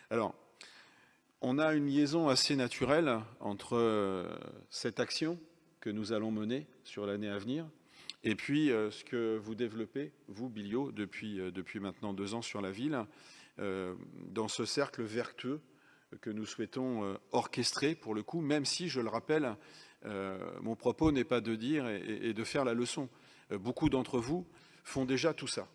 Alors, on a une liaison assez naturelle entre cette action que nous allons mener sur l'année à venir et puis ce que vous développez, vous, Bilio, depuis maintenant 2 ans sur la ville, dans ce cercle vertueux que nous souhaitons orchestrer pour le coup, même si, je le rappelle, mon propos n'est pas de dire et de faire la leçon. Beaucoup d'entre vous font déjà tout ça.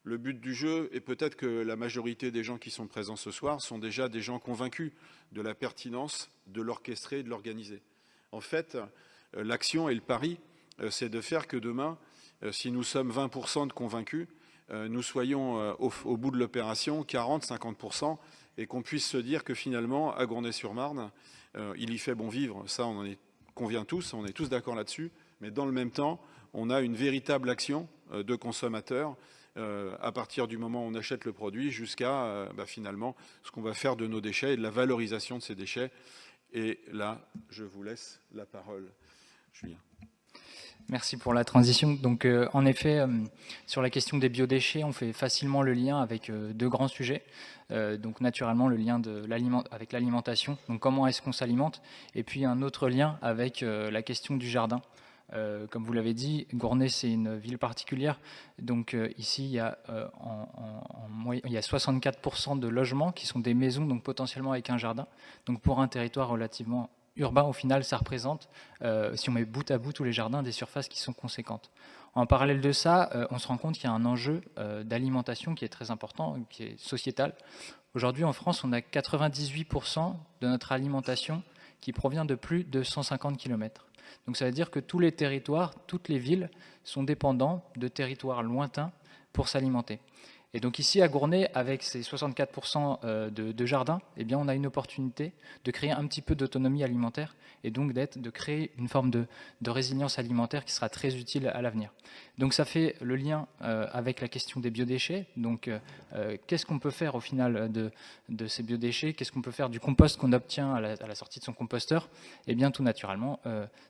Le but du jeu est peut-être que la majorité des gens qui sont présents ce soir sont déjà des gens convaincus de la pertinence de l'orchestrer et de l'organiser. En fait, l'action et le pari, c'est de faire que demain, si nous sommes 20% de convaincus, nous soyons au bout de l'opération 40-50% et qu'on puisse se dire que finalement, à Gournay-sur-Marne, il y fait bon vivre. Ça, on en convient tous, on est tous d'accord là-dessus. Mais dans le même temps, on a une véritable action de consommateurs à partir du moment où on achète le produit jusqu'à finalement ce qu'on va faire de nos déchets et de la valorisation de ces déchets. Et là, je vous laisse la parole, Julien. Merci pour la transition. Donc, en effet, sur la question des biodéchets, on fait facilement le lien avec deux grands sujets. Donc, naturellement, le lien avec l'alimentation. Donc, comment est-ce qu'on s'alimente? Et puis, un autre lien avec la question du jardin. Comme vous l'avez dit, Gournay, c'est une ville particulière. Donc, ici, il y a, il y a 64% de logements qui sont des maisons, donc potentiellement avec un jardin. Donc, pour un territoire relativement urbain, au final, ça représente, si on met bout à bout tous les jardins, des surfaces qui sont conséquentes. En parallèle de ça, on se rend compte qu'il y a un enjeu d'alimentation qui est très important, qui est sociétal. Aujourd'hui, en France, on a 98% de notre alimentation qui provient de plus de 150 km. Donc ça veut dire que tous les territoires, toutes les villes sont dépendants de territoires lointains pour s'alimenter. Et donc ici à Gournay, avec ces 64% de jardins, eh bien on a une opportunité de créer un petit peu d'autonomie alimentaire et donc de créer une forme de résilience alimentaire qui sera très utile à l'avenir. Donc ça fait le lien avec la question des biodéchets. Donc qu'est-ce qu'on peut faire au final de ces biodéchets? Qu'est-ce qu'on peut faire du compost qu'on obtient à la sortie de son composteur? Eh bien tout naturellement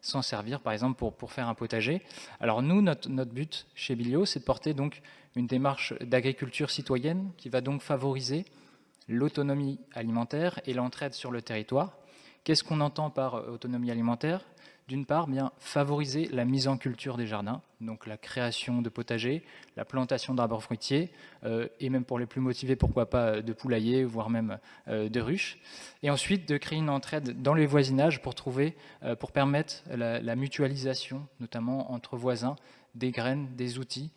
s'en servir par exemple pour faire un potager. Alors nous, notre but chez Bilio, c'est de porter donc une démarche d'agriculture citoyenne qui va donc favoriser l'autonomie alimentaire et l'entraide sur le territoire. Qu'est-ce qu'on entend par autonomie alimentaire? D'une part, bien favoriser la mise en culture des jardins, donc la création de potagers, la plantation d'arbres fruitiers, et même pour les plus motivés, pourquoi pas de poulaillers, voire même de ruches. Et ensuite, de créer une entraide dans les voisinages pour permettre la mutualisation, notamment entre voisins, des graines, des outils,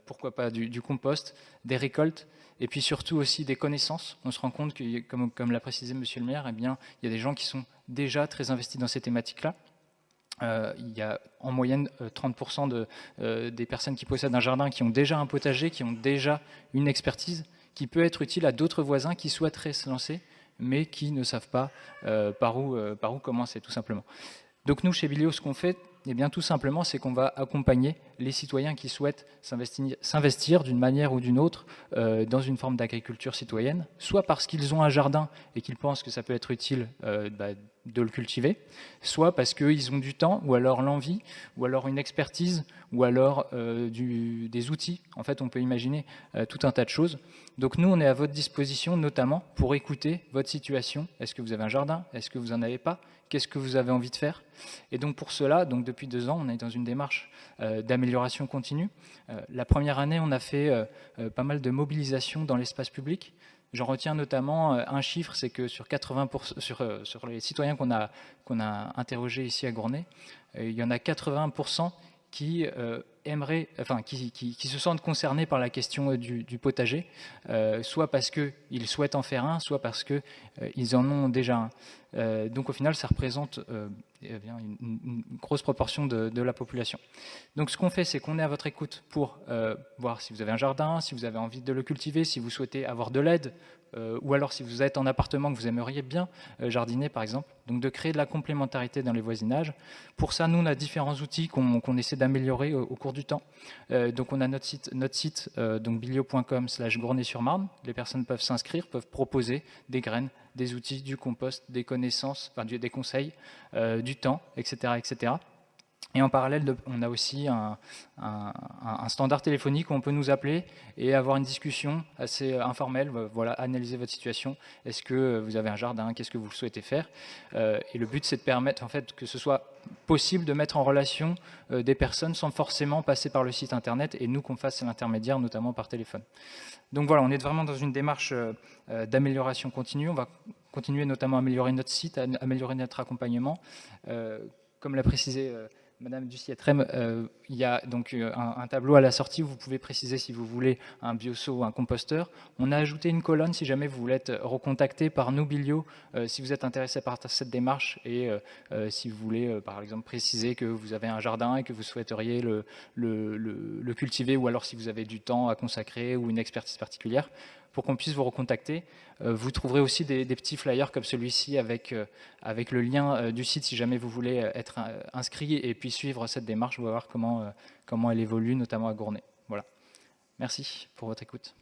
pourquoi pas du compost, des récoltes, et puis surtout aussi des connaissances. On se rend compte que, comme l'a précisé Monsieur le maire, eh bien, il y a des gens qui sont déjà très investis dans ces thématiques-là. Il y a en moyenne 30% des personnes qui possèdent un jardin qui ont déjà un potager, qui ont déjà une expertise qui peut être utile à d'autres voisins qui souhaiteraient se lancer, mais qui ne savent pas par où commencer, tout simplement. Donc nous, chez Bilio, ce qu'on fait, eh bien, tout simplement, c'est qu'on va accompagner les citoyens qui souhaitent s'investir d'une manière ou d'une autre dans une forme d'agriculture citoyenne, soit parce qu'ils ont un jardin et qu'ils pensent que ça peut être utile de le cultiver, soit parce qu'ils ont du temps, ou alors l'envie, ou alors une expertise, ou alors des outils. En fait, on peut imaginer tout un tas de choses. Donc nous, on est à votre disposition, notamment pour écouter votre situation. Est-ce que vous avez un jardin? Est-ce que vous n'en avez pas? Qu'est-ce que vous avez envie de faire? Et donc pour cela, donc depuis 2 ans, on est dans une démarche d'amélioration continue. La première année, on a fait pas mal de mobilisation dans l'espace public. J'en retiens notamment un chiffre, c'est que sur 80%, sur les citoyens qu'on a interrogés ici à Gournay, il y en a 80% qui qui se sentent concernés par la question du potager, soit parce qu'ils souhaitent en faire un, soit parce qu'ils en ont déjà un. Donc au final, ça représente une grosse proportion de la population. Donc ce qu'on fait, c'est qu'on est à votre écoute pour voir si vous avez un jardin, si vous avez envie de le cultiver, si vous souhaitez avoir de l'aide, ou alors si vous êtes en appartement que vous aimeriez bien jardiner par exemple. Donc de créer de la complémentarité dans les voisinages. Pour ça, nous, on a différents outils qu'on essaie d'améliorer au cours du temps. Donc on a notre site donc bilio.com/Gournay-sur-Marne. Les personnes peuvent s'inscrire, peuvent proposer des graines, des outils, du compost, des connaissances, enfin des conseils, du temps, etc., etc. Et en parallèle, on a aussi un standard téléphonique où on peut nous appeler et avoir une discussion assez informelle, voilà, analyser votre situation. Est-ce que vous avez un jardin? Qu'est-ce que vous souhaitez faire? Et le but, c'est de permettre en fait, que ce soit possible de mettre en relation des personnes sans forcément passer par le site internet et nous qu'on fasse l'intermédiaire, notamment par téléphone. Donc voilà, on est vraiment dans une démarche d'amélioration continue. On va continuer notamment à améliorer notre site, à améliorer notre accompagnement. Comme l'a précisé Madame Ducier-Trem, il y a donc un tableau à la sortie où vous pouvez préciser si vous voulez un bioseau ou un composteur. On a ajouté une colonne si jamais vous voulez être recontacté par nous, Bilio, si vous êtes intéressé par cette démarche et si vous voulez, par exemple, préciser que vous avez un jardin et que vous souhaiteriez le cultiver, ou alors si vous avez du temps à consacrer ou une expertise particulière, pour qu'on puisse vous recontacter. Vous trouverez aussi des petits flyers comme celui-ci avec le lien du site si jamais vous voulez être inscrit et puis suivre cette démarche. On va voir comment elle évolue, notamment à Gournay. Voilà. Merci pour votre écoute.